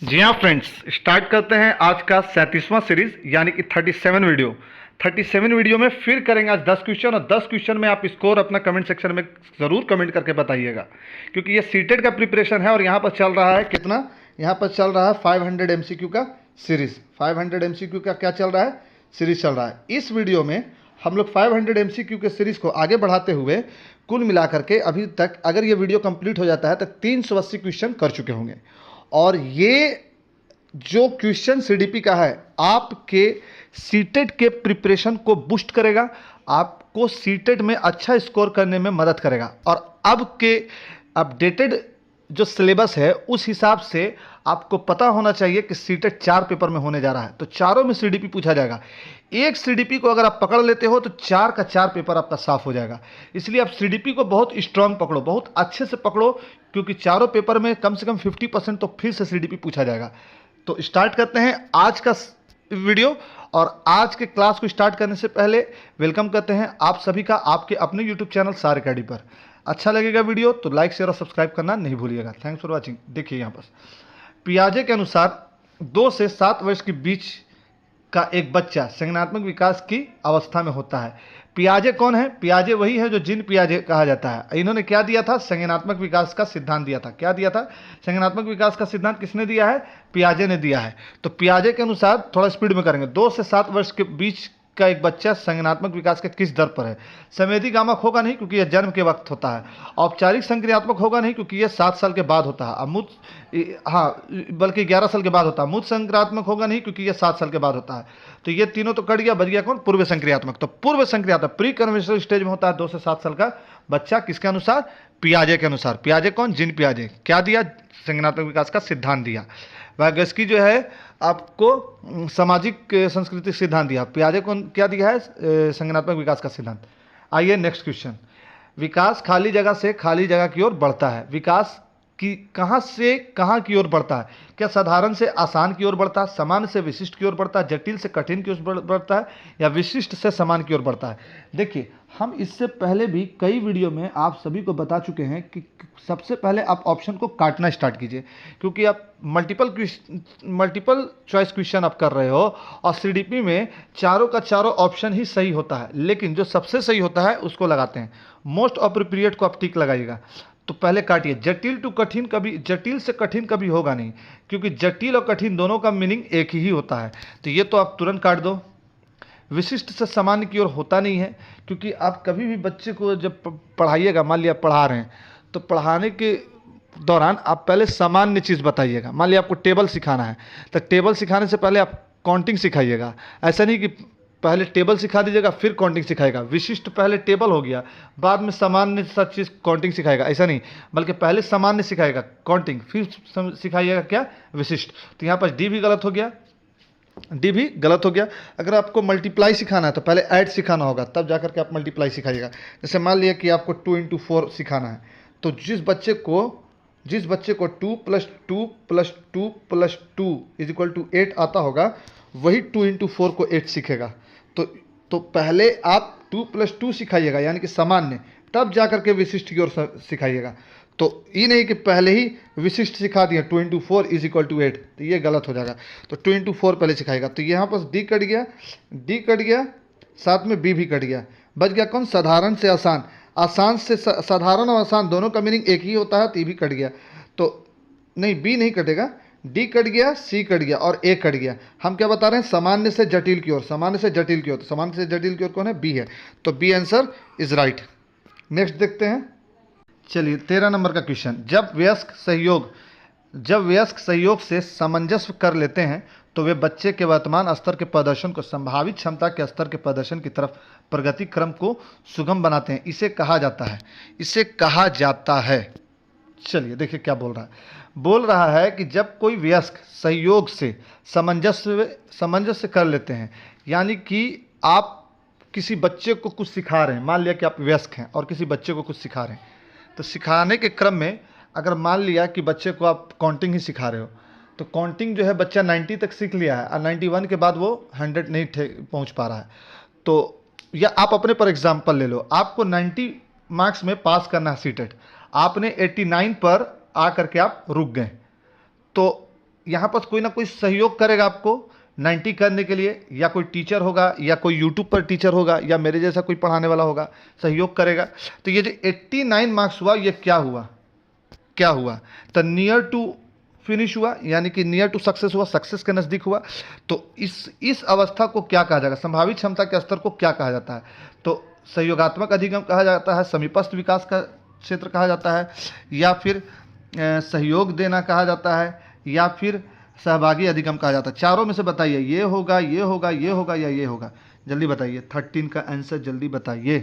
जी हाँ friends, start करते हैं आज का 37वां सीरीज यानी कि 37 वीडियो में फिर करेंगे आज 10 क्वेश्चन। और 10 क्वेश्चन में आप स्कोर अपना कमेंट सेक्शन में ज़रूर कमेंट करके बताइएगा, क्योंकि ये सीटेट का प्रिपरेशन है और यहाँ पर चल रहा है कितना, यहाँ पर चल रहा है 500 MCQ का सीरीज। 500 MCQ का क्या चल रहा है, सीरीज चल रहा है। इस वीडियो में हम लोग 500 MCQ के सीरीज को आगे बढ़ाते हुए कुल मिलाकर के अभी तक अगर ये वीडियो कंप्लीट हो जाता है तो 380 क्वेश्चन कर चुके होंगे। और ये जो क्वेश्चन सीडीपी का है आपके सीटेट के प्रिपरेशन को बूस्ट करेगा, आपको सीटेट में अच्छा स्कोर करने में मदद करेगा। और अब के अपडेटेड जो सिलेबस है उस हिसाब से आपको पता होना चाहिए कि सीटेट 4 पेपर में होने जा रहा है, तो चारों में सीडीपी पूछा जाएगा। एक सीडीपी को अगर आप पकड़ लेते हो तो 4 का 4 पेपर आपका साफ हो जाएगा। इसलिए आप सीडीपी को बहुत स्ट्रांग पकड़ो, बहुत अच्छे से पकड़ो, क्योंकि चारों पेपर में कम से कम 50% तो फिर से सीडीपी पूछा जाएगा। तो स्टार्ट करते हैं आज का वीडियो। और आज के क्लास को स्टार्ट करने से पहले वेलकम करते हैं आप सभी का आपके अपने यूट्यूब चैनल सार अकेडमी पर। अच्छा लगेगा वीडियो तो लाइक शेयर और सब्सक्राइब करना नहीं भूलिएगा। Thanks for watching. देखिए यहाँ पर पियाजे के अनुसार 2 से 7 वर्ष के बीच का एक बच्चा संज्ञानात्मक विकास की अवस्था में होता है। पियाजे कौन है? पियाजे वही है जो जीन पियाजे कहा जाता है। इन्होंने क्या दिया था? संज्ञानात्मक विकास का सिद्धांत दिया था। क्या दिया था? संज्ञानात्मक विकास का सिद्धांत किसने दिया है? पियाजे ने दिया है। तो पियाजे के अनुसार थोड़ा स्पीड में करेंगे। 2 से 7 वर्ष के बीच का एक बच्चा संज्ञानात्मक विकास के किस दर पर है? संवेदी गामक होगा नहीं, क्योंकि यह जन्म के वक्त होता है। औपचारिक संक्रियात्मक होगा नहीं, क्योंकि यह 7 साल के बाद होता है। अमूर्त, हाँ, बल्कि 11 साल के बाद होता है। मूर्त संक्रियात्मक होगा नहीं, क्योंकि यह 7 साल के बाद होता है। तो ये तीनों तो कट गया, बच गया कौन? पूर्व संक्रियात्मक। तो पूर्व संक्रियात्मक प्री कन्वेंशनल स्टेज में होता है 2 से 7 साल का बच्चा, किसके अनुसार? पियाजे के अनुसार। पियाजे कौन? जीन पियाजे। क्या दिया? संज्ञानात्मक विकास का सिद्धांत दिया। वाइगस्की जो है आपको सामाजिक सांस्कृतिक सिद्धांत दिया। पियाजे को क्या दिया है? संज्ञानात्मक विकास का सिद्धांत। आइए नेक्स्ट क्वेश्चन। विकास खाली जगह से खाली जगह की ओर बढ़ता है। विकास कि कहाँ से कहाँ की ओर बढ़ता है? क्या साधारण से आसान की ओर बढ़ता है, सामान्य से विशिष्ट की ओर बढ़ता है, जटिल से कठिन की ओर बढ़ता है, या विशिष्ट से समान की ओर बढ़ता है? देखिए, हम इससे पहले भी कई वीडियो में आप सभी को बता चुके हैं कि सबसे पहले आप ऑप्शन को काटना स्टार्ट कीजिए, क्योंकि आप मल्टीपल चॉइस क्वेश्चन आप कर रहे हो और सीडीपी में चारों का चारों ऑप्शन ही सही होता है, लेकिन जो सबसे सही होता है उसको लगाते हैं। मोस्ट अप्रोप्रिएट को आप टिक लगाइएगा। तो पहले काटिए। जटिल टू कठिन कभी, जटिल से कठिन कभी होगा नहीं, क्योंकि जटिल और कठिन दोनों का मीनिंग एक ही होता है। तो ये तो आप तुरंत काट दो। विशिष्ट से सामान्य की ओर होता नहीं है, क्योंकि आप कभी भी बच्चे को जब पढ़ाइएगा, मान लिया पढ़ा रहे हैं, तो पढ़ाने के दौरान आप पहले सामान्य चीज़ बताइएगा। मान लिया आपको टेबल सिखाना है, तो टेबल सिखाने से पहले आप काउंटिंग सिखाइएगा। ऐसा नहीं कि पहले टेबल सिखा दीजिएगा फिर काउंटिंग सिखाएगा। विशिष्ट पहले टेबल हो गया, बाद में सामान्य सब चीज़ काउंटिंग सिखाएगा, ऐसा नहीं, बल्कि पहले सामान्य सिखाएगा काउंटिंग, फिर सिखाइएगा क्या? विशिष्ट। तो यहाँ पर डी भी गलत हो गया, डी भी गलत हो गया। अगर आपको मल्टीप्लाई सिखाना है तो पहले ऐड सिखाना होगा, तब जाकर के आप मल्टीप्लाई सिखाइएगा। जैसे मान लिया कि आपको 2 × 4 सिखाना है, तो जिस बच्चे को 2 + 2 + 2 + 2 = 8 आता होगा, वही 2 × 4 को 8 सीखेगा। तो पहले आप 2 + 2 सिखाइएगा, यानी कि सामान्य, तब जाकर के विशिष्ट की ओर सिखाइएगा। तो ये नहीं कि पहले ही विशिष्ट सिखा दिया 2 × 4 = 8, तो ये गलत हो जाएगा। तो 2 × 4 पहले सिखाएगा। तो यहाँ पर डी कट गया, साथ में बी भी कट गया। बच गया कौन? साधारण से आसान। आसान से साधारण और आसान दोनों का मीनिंग एक ही होता है, तो ये भी कट गया। तो नहीं, बी नहीं कटेगा, डी कट गया, सी कट गया और ए कट गया। हम क्या बता रहे हैं? सामान्य से जटिल की ओर, सामान्य से जटिल की ओर। तो सामान्य से जटिल की ओर कौन है? बी है। तो B answer is right. Next देखते हैं। चलिए 13 नंबर का क्वेश्चन। जब वयस्क सहयोग से सामंजस्य कर लेते हैं तो वे बच्चे के वर्तमान स्तर के प्रदर्शन को संभावित क्षमता के स्तर के प्रदर्शन की तरफ प्रगति क्रम को सुगम बनाते हैं। इसे कहा जाता है। चलिए देखिए क्या बोल रहा है कि जब कोई वयस्क सहयोग से सामंजस्य कर लेते हैं, यानी कि आप किसी बच्चे को कुछ सिखा रहे हैं। मान लिया कि आप वयस्क हैं और किसी बच्चे को कुछ सिखा रहे हैं, तो सिखाने के क्रम में अगर मान लिया कि बच्चे को आप काउंटिंग ही सिखा रहे हो, तो काउंटिंग जो है बच्चा 90 तक सीख लिया है और 91 के बाद वो 100 नहीं पहुंच पा रहा है, तो या आप अपने पर एग्जाम्पल ले लो, आपको 90 मार्क्स में पास करना है सीटेट, आपने 89 पर आकर के आप रुक गए, तो यहाँ पर कोई ना कोई सहयोग करेगा आपको 90 करने के लिए, या कोई टीचर होगा, या कोई यूट्यूब पर टीचर होगा, या मेरे जैसा कोई पढ़ाने वाला होगा, सहयोग करेगा। तो ये जो 89 मार्क्स हुआ, ये क्या हुआ, क्या हुआ, तो नियर टू फिनिश हुआ, यानी कि नियर टू सक्सेस हुआ, सक्सेस के नज़दीक हुआ। तो इस अवस्था को क्या कहा जाएगा, संभावित क्षमता के स्तर को क्या कहा जाता है, तो सहयोगात्मक अधिगम कहा जाता है, समीपस्थ विकास का क्षेत्र कहा जाता है, या फिर सहयोग देना कहा जाता है, या फिर सहभागी अधिगम कहा जाता है। चारों में से बताइए, ये होगा, ये होगा, ये होगा, या ये होगा, जल्दी बताइए। 13 का आंसर जल्दी बताइए,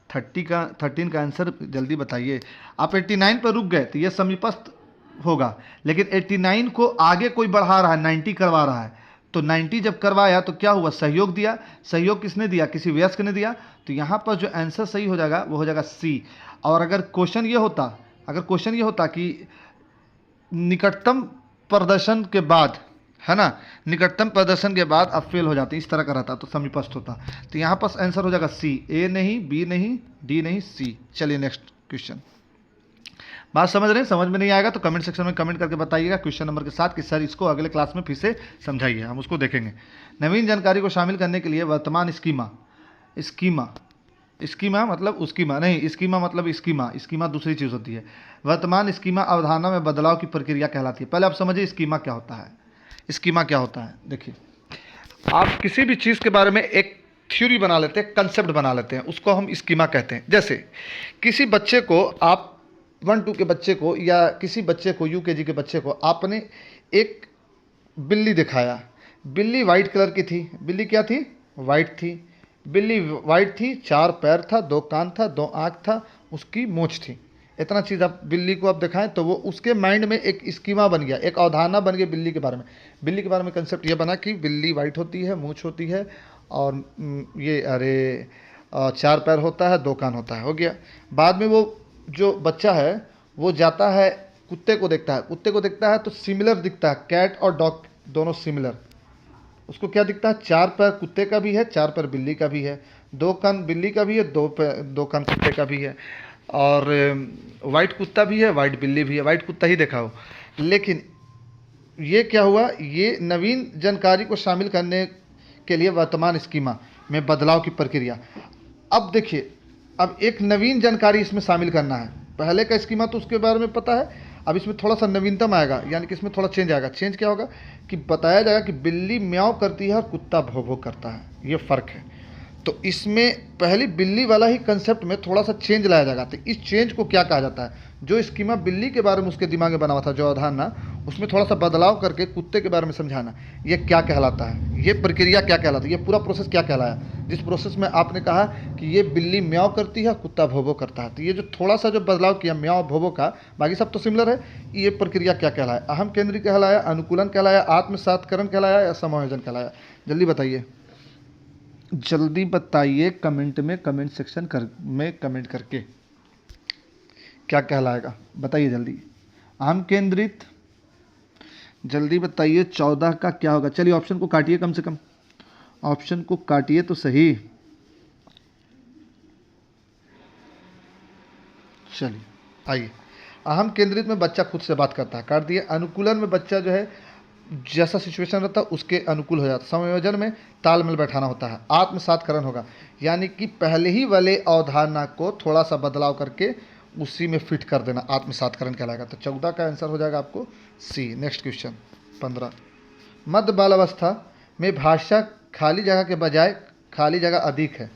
13 का आंसर जल्दी बताइए। आप 89 पर रुक गए तो ये समीपस्थ होगा, लेकिन 89 को आगे कोई बढ़ा रहा है, 90 करवा रहा है। तो 90 जब करवाया तो क्या हुआ, सहयोग दिया। सहयोग किसने दिया, किसी वयस्क ने दिया। तो यहाँ पर जो आंसर सही हो जाएगा वो हो जाएगा सी। और अगर क्वेश्चन ये होता कि निकटतम प्रदर्शन के बाद, है ना, निकटतम प्रदर्शन के बाद आप फेल हो जाते, इस तरह का रहता तो समीपस्थ होता। तो यहाँ पर आंसर हो जाएगा सी, ए नहीं, बी नहीं, डी नहीं, सी। चलिए नेक्स्ट क्वेश्चन। बात समझ रहे हैं, समझ में नहीं आएगा तो कमेंट सेक्शन में कमेंट करके बताइएगा क्वेश्चन नंबर के साथ कि सर इसको अगले क्लास में फिर से समझाइए, हम उसको देखेंगे। नवीन जानकारी को शामिल करने के लिए वर्तमान स्कीमा मतलब स्कीमा नहीं, स्कीमा मतलब स्कीमा दूसरी चीज़ होती है। वर्तमान स्कीमा अवधारणा में बदलाव की प्रक्रिया कहलाती है। पहले आप समझिए स्कीमा क्या होता है। स्कीमा क्या होता है, देखिए, आप किसी भी चीज़ के बारे में एक थ्योरी बना लेते हैं, कंसेप्ट बना लेते हैं, उसको हम स्कीमा कहते हैं। जैसे किसी बच्चे को आप 1-2 के बच्चे को, या किसी बच्चे को UKG के बच्चे को आपने एक बिल्ली दिखाया। बिल्ली वाइट कलर की थी। बिल्ली क्या थी, वाइट थी। बिल्ली वाइट थी, 4 पैर था, 2 कान था, 2 आँख था, उसकी मूंछ थी। इतना चीज़ आप बिल्ली को आप दिखाएं तो वो उसके माइंड में एक स्कीमा बन गया, एक अवधारणा बन गई बिल्ली के बारे में। बिल्ली के बारे में कंसेप्ट ये बना कि बिल्ली वाइट होती है, मूंछ होती है, और ये 4 पैर होता है, 2 कान होता है, हो गया। बाद में वो जो बच्चा है वो जाता है, कुत्ते को देखता है तो सिमिलर दिखता है, कैट और डॉग दोनों सिमिलर। उसको क्या दिखता है, 4 पैर कुत्ते का भी है, 4 पैर बिल्ली का भी है, 2 कान बिल्ली का भी है, 2 कान कुत्ते का भी है, और वाइट कुत्ता भी है, वाइट बिल्ली भी है। वाइट कुत्ता ही देखा हो। लेकिन ये क्या हुआ, ये नवीन जानकारी को शामिल करने के लिए वर्तमान स्कीमा में बदलाव की प्रक्रिया। अब देखिए, अब एक नवीन जानकारी इसमें शामिल करना है। पहले का स्कीमा तो उसके बारे में पता है, अब इसमें थोड़ा सा नवीनतम आएगा, यानी कि इसमें थोड़ा चेंज आएगा। चेंज क्या होगा कि बताया जाएगा कि बिल्ली म्याऊं करती है और कुत्ता भौ भौ करता है, ये फ़र्क है। तो इसमें पहली बिल्ली वाला ही कंसेप्ट में थोड़ा सा चेंज लाया जाएगा। तो इस चेंज को क्या कहा जाता है, जो स्कीमा बिल्ली के बारे में उसके दिमाग में बना हुआ था, जो अवधारणा, उसमें थोड़ा सा बदलाव करके कुत्ते के बारे में समझाना, ये क्या कहलाता है, ये प्रक्रिया क्या कहलाती है, ये पूरा प्रोसेस क्या कहलाया, जिस प्रोसेस में आपने कहा कि ये बिल्ली म्याऊं करती है, कुत्ता भौ भौ करता है। तो ये जो थोड़ा सा जो बदलाव किया म्याऊं भौ भौ का, बाकी सब तो सिमिलर है, ये प्रक्रिया क्या कहलाया, अहम केंद्री कहलाया, अनुकूलन कहलाया, आत्मसातकरण कहलाया, या समायोजन कहलाया। जल्दी बताइए, जल्दी बताइए कमेंट में, कमेंट सेक्शन में कमेंट करके क्या कहलाएगा, बताइए जल्दी। आम केंद्रित, जल्दी बताइए 14 का क्या होगा। चलिए ऑप्शन को काटिए, कम से कम ऑप्शन को काटिए तो सही। चलिए आइए, अहम केंद्रित में बच्चा खुद से बात करता है, काट दिए। अनुकूलन में बच्चा जो है जैसा सिचुएशन रहता है उसके अनुकूल हो जाता है। संयोजन में तालमेल बैठाना होता है। आत्मसातकरण होगा, यानी कि पहले ही वाले अवधारणा को थोड़ा सा बदलाव करके उसी में फिट कर देना, आत्मसातकरण कहलाएगा। तो 14 का आंसर हो जाएगा आपको सी। Next question 15। मध्य बाल अवस्था में भाषा खाली जगह के बजाय खाली जगह अधिक है।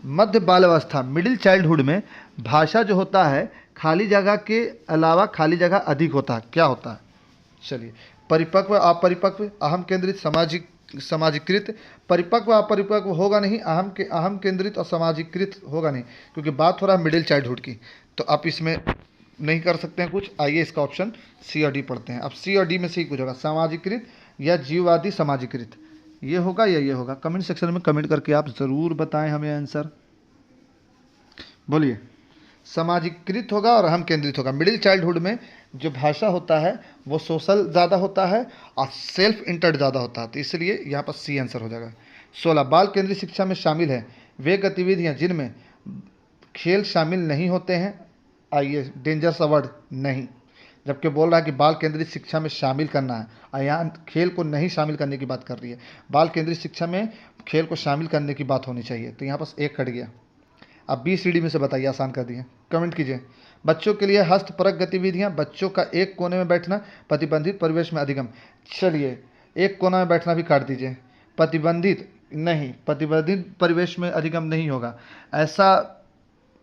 मध्य बाल अवस्था, मिडिल चाइल्डहुड में भाषा जो होता है खाली जगह के अलावा खाली जगह अधिक होता है। क्या होता है, चलिए। परिपक्व, अपरिपक्व, अहम केंद्रित, समाजीकृत। परिपक्व अपरिपक्व होगा नहीं, अहम केंद्रित और समाजीकृत होगा नहीं, क्योंकि बात हो रहा है मिडिल चाइल्डहुड की। तो आप इसमें नहीं कर सकते हैं कुछ। आइए इसका ऑप्शन सी और डी पढ़ते हैं। अब सी और डी में से ही कुछ होगा, समाजीकृत या जीववादी समाजीकृत, ये होगा या ये होगा। कमेंट सेक्शन में कमेंट करके आप ज़रूर बताएं हमें आंसर, बोलिए। समाजीकृत होगा और अहम केंद्रित होगा। मिडिल चाइल्डहुड में जो भाषा होता है वो सोशल ज़्यादा होता है और सेल्फ इंटर्ड ज़्यादा होता है, तो इसलिए यहाँ पर सी आंसर हो जाएगा। 16 बाल केंद्रित शिक्षा में शामिल है वे गतिविधियाँ जिनमें खेल शामिल नहीं होते हैं। आइए, डेंजर सा वर्ड नहीं, जबकि बोल रहा है कि बाल केंद्रित शिक्षा में शामिल करना है, और यहाँ खेल को नहीं शामिल करने की बात कर रही है। बाल केंद्रित शिक्षा में खेल को शामिल करने की बात होनी चाहिए, तो यहाँ पर एक कट गया। अब BCD में से बताइए, आसान कर दिए, कमेंट कीजिए। बच्चों के लिए हस्तपरक गतिविधियां, बच्चों का एक कोने में बैठना, प्रतिबंधित परिवेश में अधिगम। चलिए, एक कोना में बैठना भी काट दीजिए। प्रतिबंधित नहीं, प्रतिबंधित परिवेश में अधिगम नहीं होगा। ऐसा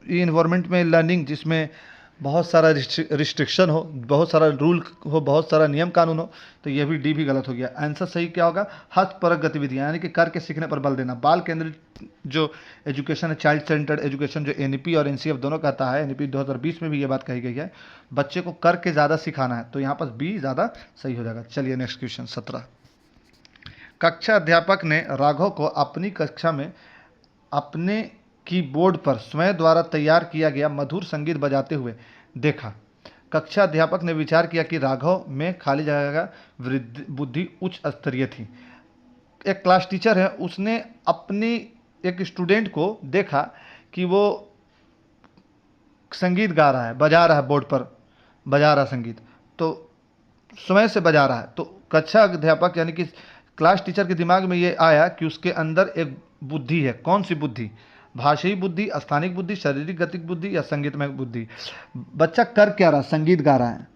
इन्वायरमेंट में लर्निंग जिसमें बहुत सारा रिस्ट्रिक्शन हो, बहुत सारा रूल हो, बहुत सारा नियम कानून हो, तो ये भी डी भी गलत हो गया। आंसर सही क्या होगा? हस्तपरक गतिविधियां, यानी कि करके सीखने पर बल देना। बाल केंद्रित जो एजुकेशन है, चाइल्ड सेंटर्ड एजुकेशन, जो NEP और NCF दोनों कहता है, NEP 2020 में भी ये बात कही गई है, बच्चे को करके ज़्यादा सिखाना है, तो यहाँ पर बी ज़्यादा सही हो जाएगा। चलिए नेक्स्ट क्वेश्चन 17। कक्षा अध्यापक ने राघव को अपनी कक्षा में अपने कीबोर्ड पर स्वयं द्वारा तैयार किया गया मधुर संगीत बजाते हुए देखा। कक्षा अध्यापक ने विचार किया कि राघव में खाली जगह का बुद्धि उच्च स्तरीय थी। एक क्लास टीचर है, उसने अपनी एक स्टूडेंट को देखा कि वो संगीत गा रहा है, बजा रहा है, बोर्ड पर बजा रहा है संगीत, तो स्वयं से बजा रहा है। तो कक्षा अध्यापक यानी कि क्लास टीचर के दिमाग में ये आया कि उसके अंदर एक बुद्धि है। कौन सी बुद्धि? भाषाई बुद्धि, स्थानिक बुद्धि, शारीरिक गतिक बुद्धि या संगीतमय बुद्धि। बच्चा कर क्या रहा है? संगीत गा रहा है।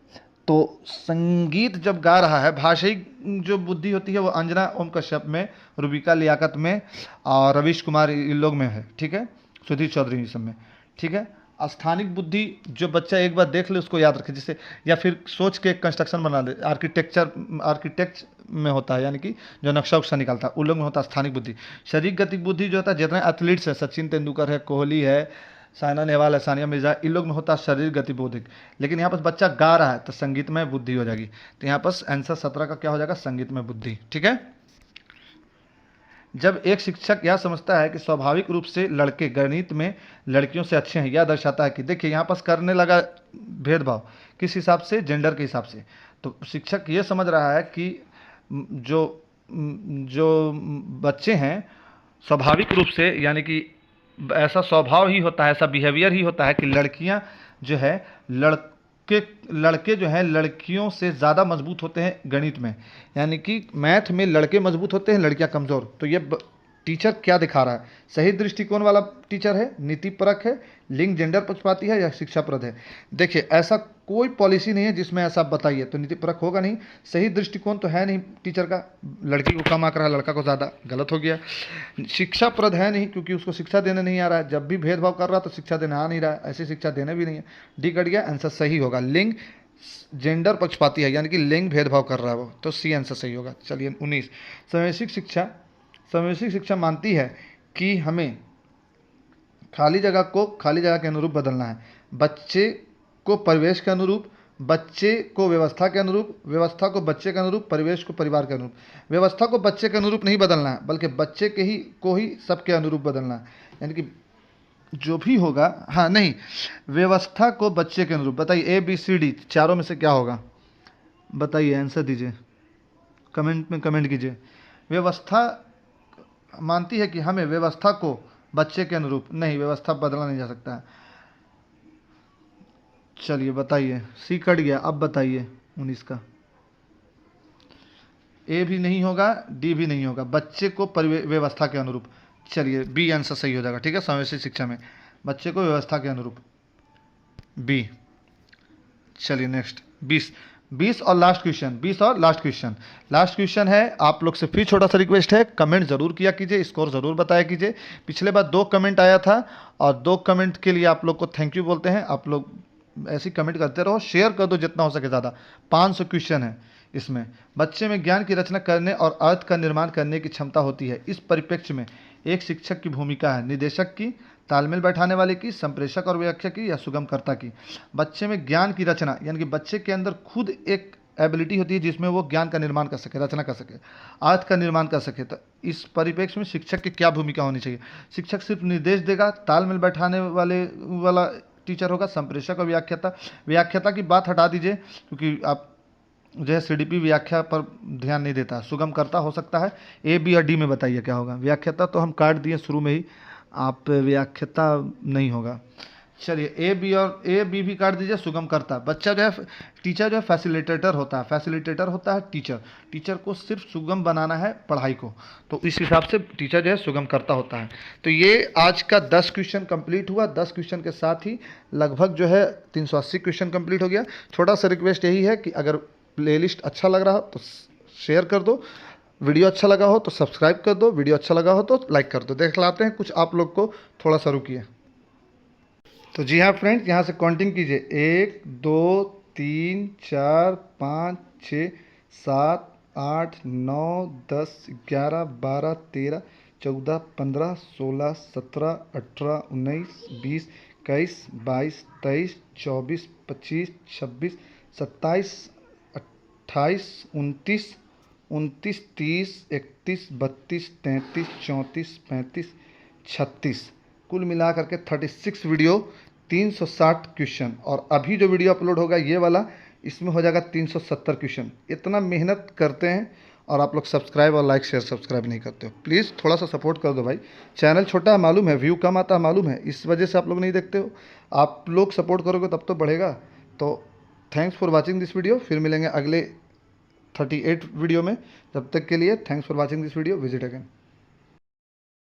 तो संगीत जब गा रहा है, भाषाई जो बुद्धि होती है वो अंजना ओम कश्यप में, रूबिका लियाकत में और रवीश कुमार इन लोग में है, ठीक है, सुधीर चौधरी सब में, ठीक है। स्थानिक बुद्धि जो बच्चा एक बार देख ले उसको याद रखे, जिससे या फिर सोच के कंस्ट्रक्शन बना ले, आर्किटेक्ट में होता है, यानी कि जो नक्शा उक्शा निकालता है, उन लोग में होता है स्थानिक बुद्धि। शारीरिक गतिक बुद्धि जो होता है, जितने एथलीट्स है, सचिन तेंदुलकर है, कोहली है, साइना नेहवाल है, सानिया मिर्जा, इन लोग में होता है शारीरिक गति बौद्धिक। लेकिन यहाँ पर बच्चा गा रहा है तो संगीतमय बुद्धि हो जाएगी। तो यहाँ पर आंसर 17 का क्या हो जाएगा? संगीतमय बुद्धि, ठीक है। जब एक शिक्षक यह समझता है कि स्वाभाविक रूप से लड़के गणित में लड़कियों से अच्छे हैं, यह दर्शाता है कि, देखिए यहाँ पर करने लगा भेदभाव, किस हिसाब से? जेंडर के हिसाब से। तो शिक्षक ये समझ रहा है कि जो बच्चे हैं स्वाभाविक रूप से, यानी कि ऐसा स्वभाव ही होता है, ऐसा बिहेवियर ही होता है कि लड़कियां जो है लड़के जो हैं लड़कियों से ज़्यादा मजबूत होते हैं गणित में, यानी कि मैथ में लड़के मजबूत होते हैं, लड़कियां कमज़ोर। तो ये टीचर क्या दिखा रहा है? सही दृष्टिकोण वाला टीचर है, नीतिपरक है, लिंग जेंडर पक्षपाती है या शिक्षाप्रद है? देखिए ऐसा कोई पॉलिसी नहीं है जिसमें ऐसा बताइए, तो नीतिपरक होगा नहीं। सही दृष्टिकोण तो है नहीं टीचर का, लड़की को कम आंक रहा है, लड़का को ज़्यादा, गलत हो गया। शिक्षाप्रद है नहीं क्योंकि उसको शिक्षा देने नहीं आ रहा है, जब भी भेदभाव कर रहा तो शिक्षा देने आ नहीं रहा है, ऐसी शिक्षा देने भी नहीं है। डी कट गया, आंसर सही होगा। लिंग जेंडर पक्षपाती है, यानी कि लिंग भेदभाव कर रहा है वो, तो सी आंसर सही होगा। चलिए 19। समावेशिक शिक्षा मानती है कि हमें खाली जगह को खाली जगह के अनुरूप बदलना है। बच्चे को परिवेश के अनुरूप, बच्चे को व्यवस्था के अनुरूप, व्यवस्था को बच्चे के अनुरूप, परिवेश को परिवार के अनुरूप। व्यवस्था को बच्चे के अनुरूप नहीं बदलना है, बल्कि बच्चे को ही सबके अनुरूप बदलना है, यानी कि जो भी होगा, हाँ नहीं, व्यवस्था को बच्चे के अनुरूप। बताइए ABCD चारों में से क्या होगा? बताइए, आंसर दीजिए, कमेंट में कमेंट कीजिए। व्यवस्था मानती है कि हमें व्यवस्था को बच्चे के अनुरूप, नहीं, व्यवस्था बदला नहीं जा सकता है। चलिए बताइए, सी कट गया, अब बताइए 19 का। ए भी नहीं होगा, डी भी नहीं होगा, बच्चे को व्यवस्था के अनुरूप। चलिए बी आंसर सही हो जाएगा, ठीक है। समावेशी शिक्षा में बच्चे को व्यवस्था के अनुरूप, बी। चलिए नेक्स्ट 20 और लास्ट क्वेश्चन। लास्ट क्वेश्चन है, आप लोग से फिर छोटा सा रिक्वेस्ट है, कमेंट जरूर किया कीजिए, स्कोर जरूर बताया कीजिए। पिछले बार 2 कमेंट आया था और 2 कमेंट के लिए आप लोग को थैंक यू बोलते हैं। आप लोग ऐसे कमेंट करते रहो, शेयर कर दो जितना हो सके ज़्यादा। 500 क्वेश्चन है इसमें। बच्चे में ज्ञान की रचना करने और अर्थ का निर्माण करने की क्षमता होती है। इस परिप्रेक्ष्य में एक शिक्षक की भूमिका है, निदेशक की, तालमेल बैठाने वाले की, संप्रेषक और व्याख्या की या सुगमकर्ता की। बच्चे में ज्ञान की रचना, यानी कि बच्चे के अंदर खुद एक एबिलिटी होती है जिसमें वो ज्ञान का निर्माण कर सके, रचना कर सके, अर्थ का निर्माण कर सके। तो इस परिप्रेक्ष्य में शिक्षक की क्या भूमिका होनी चाहिए? शिक्षक सिर्फ निर्देश देगा, तालमेल बैठाने वाला टीचर होगा, संप्रेषक और व्याख्याता की बात हटा दीजिए क्योंकि आप जो है CDP व्याख्या पर ध्यान नहीं देता। सुगमकर्ता हो सकता है। A, B और D में बताइए क्या होगा? व्याख्याता तो हम काट दिए शुरू में ही, आप व्याख्याता नहीं होगा। चलिए ए बी और ए बी भी काट दीजिए, सुगम करता। बच्चा जो है, टीचर जो है फैसिलिटेटर होता है, फैसिलिटेटर होता है टीचर। टीचर को सिर्फ सुगम बनाना है पढ़ाई को, तो इस हिसाब से टीचर जो है सुगम करता होता है। तो ये आज का 10 क्वेश्चन कंप्लीट हुआ। 10 क्वेश्चन के साथ ही लगभग जो है 380 क्वेश्चन कंप्लीट हो गया। छोटा सा रिक्वेस्ट यही है कि अगर प्लेलिस्ट अच्छा लग रहा हो तो शेयर कर दो, वीडियो अच्छा लगा हो तो सब्सक्राइब कर दो, वीडियो अच्छा लगा हो तो लाइक कर दो। देख लाते हैं कुछ आप लोग को, थोड़ा सा रुकिए। तो जी हाँ फ्रेंड्स, यहाँ से काउंटिंग कीजिए, 1 2 3 4 5 6 7 8 9 10 11 12 13 14 15 16 17 18 19 20 21 22 23 24 25 26 27 28 29 29 30 31 32 33 34 35 36, कुल मिला करके 36 वीडियो, 360 क्वेश्चन। और अभी जो वीडियो अपलोड होगा ये वाला, इसमें हो जाएगा 370 क्वेश्चन। इतना मेहनत करते हैं और आप लोग सब्सक्राइब और लाइक शेयर सब्सक्राइब नहीं करते हो। प्लीज़ थोड़ा सा सपोर्ट कर दो भाई। चैनल छोटा है मालूम है, व्यू कम आता है मालूम है, इस वजह से आप लोग नहीं देखते हो। आप लोग सपोर्ट करोगे तब तो बढ़ेगा। तो thanks for watching this video. फिर मिलेंगे अगले 38 वीडियो में। तब तक के लिए thanks for watching this video. Visit again.